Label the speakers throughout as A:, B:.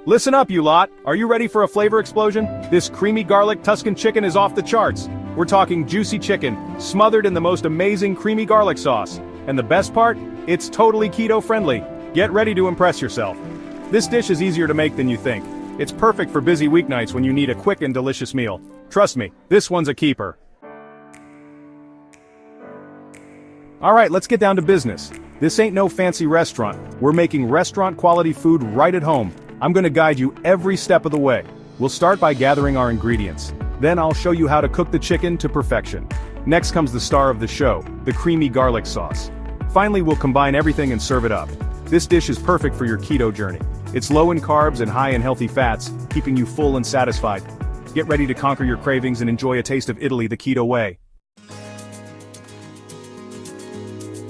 A: Listen up, you lot. Are you ready for a flavor explosion? This creamy garlic Tuscan chicken is off the charts. We're talking juicy chicken, smothered in the most amazing creamy garlic sauce. And the best part? It's totally keto friendly. Get ready to impress yourself. This dish is easier to make than you think. It's perfect for busy weeknights when you need a quick and delicious meal. Trust me, this one's a keeper. Alright, let's get down to business. This ain't no fancy restaurant. We're making restaurant quality food right at home. I'm gonna guide you every step of the way. We'll start by gathering our ingredients. Then I'll show you how to cook the chicken to perfection. Next comes the star of the show, the creamy garlic sauce. Finally, we'll combine everything and serve it up. This dish is perfect for your keto journey. It's low in carbs and high in healthy fats, keeping you full and satisfied. Get ready to conquer your cravings and enjoy a taste of Italy the keto way.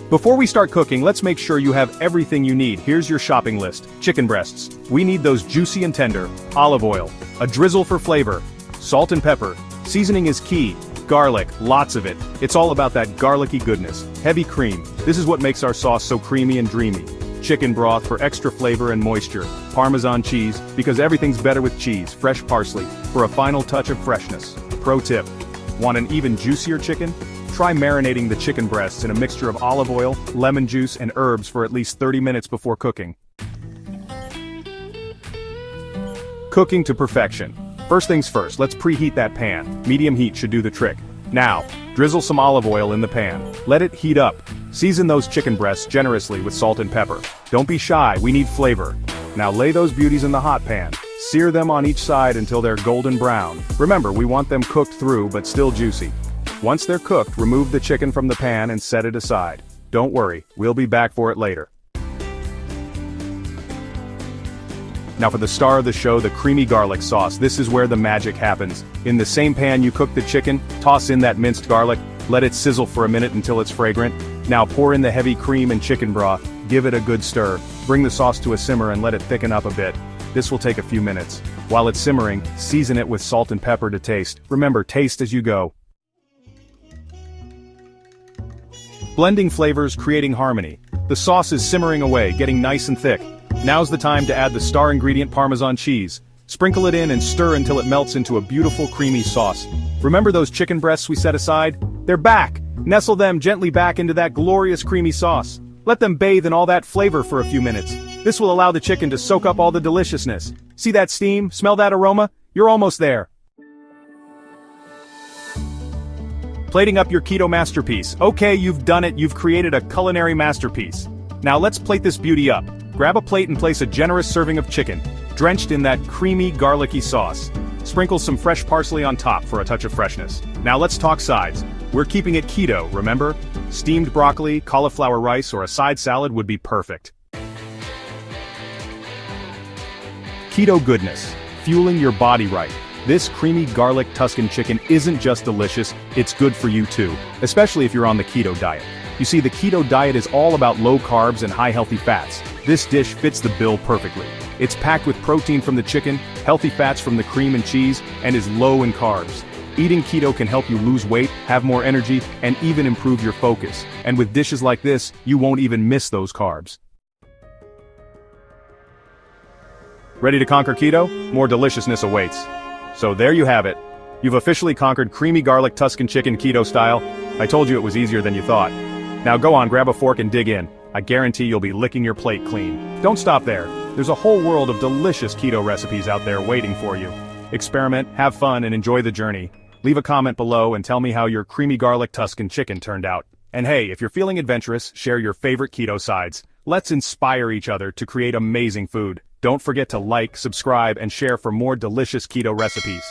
A: Before we start cooking, let's make sure you have everything you need. Here's your shopping list. Chicken breasts. We need those juicy and tender. Olive oil. A drizzle for flavor. Salt and pepper. Seasoning is key. Garlic, lots of it. It's all about that garlicky goodness. Heavy cream. This is what makes our sauce so creamy and dreamy. Chicken broth for extra flavor and moisture. Parmesan cheese, because everything's better with cheese. Fresh parsley, for a final touch of freshness. Pro tip. Want an even juicier chicken? Try marinating the chicken breasts in a mixture of olive oil, lemon juice, and herbs for at least 30 minutes before cooking. Cooking to perfection. First things first, let's preheat that pan. Medium heat should do the trick. Now, drizzle some olive oil in the pan. Let it heat up. Season those chicken breasts generously with salt and pepper. Don't be shy, we need flavor. Now lay those beauties in the hot pan. Sear them on each side until they're golden brown. Remember, we want them cooked through but still juicy. Once they're cooked, remove the chicken from the pan and set it aside. Don't worry, we'll be back for it later. Now for the star of the show, the creamy garlic sauce. This is where the magic happens. In the same pan you cook the chicken, toss in that minced garlic, let it sizzle for a minute until it's fragrant. Now pour in the heavy cream and chicken broth, give it a good stir. Bring the sauce to a simmer and let it thicken up a bit. This will take a few minutes. While it's simmering, season it with salt and pepper to taste. Remember, taste as you go. Blending flavors, creating harmony. The sauce is simmering away, getting nice and thick. Now's the time to add the star ingredient Parmesan cheese. Sprinkle it in and stir until it melts into a beautiful creamy sauce. Remember those chicken breasts we set aside? They're back! Nestle them gently back into that glorious creamy sauce. Let them bathe in all that flavor for a few minutes. This will allow the chicken to soak up all the deliciousness. See that steam? Smell that aroma? You're almost there. Plating up your keto masterpiece. Okay, you've done it, you've created a culinary masterpiece. Now let's plate this beauty up. Grab a plate and place a generous serving of chicken, drenched in that creamy, garlicky sauce. Sprinkle some fresh parsley on top for a touch of freshness. Now let's talk sides. We're keeping it keto, remember? Steamed broccoli, cauliflower rice, or a side salad would be perfect. Keto goodness, fueling your body right. This creamy garlic Tuscan chicken isn't just delicious, it's good for you too, especially if you're on the keto diet. You see, the keto diet is all about low carbs and high healthy fats. This dish fits the bill perfectly. It's packed with protein from the chicken, healthy fats from the cream and cheese, and is low in carbs. Eating keto can help you lose weight, have more energy, and even improve your focus. And with dishes like this, you won't even miss those carbs. Ready to conquer keto? More deliciousness awaits. So there you have it. You've officially conquered creamy garlic Tuscan chicken keto style. I told you it was easier than you thought. Now go on, grab a fork and dig in. I guarantee you'll be licking your plate clean. Don't stop there. There's a whole world of delicious keto recipes out there waiting for you. Experiment, have fun, and enjoy the journey. Leave a comment below and tell me how your creamy garlic Tuscan chicken turned out. And hey, if you're feeling adventurous, share your favorite keto sides. Let's inspire each other to create amazing food. Don't forget to like, subscribe, and share for more delicious keto recipes.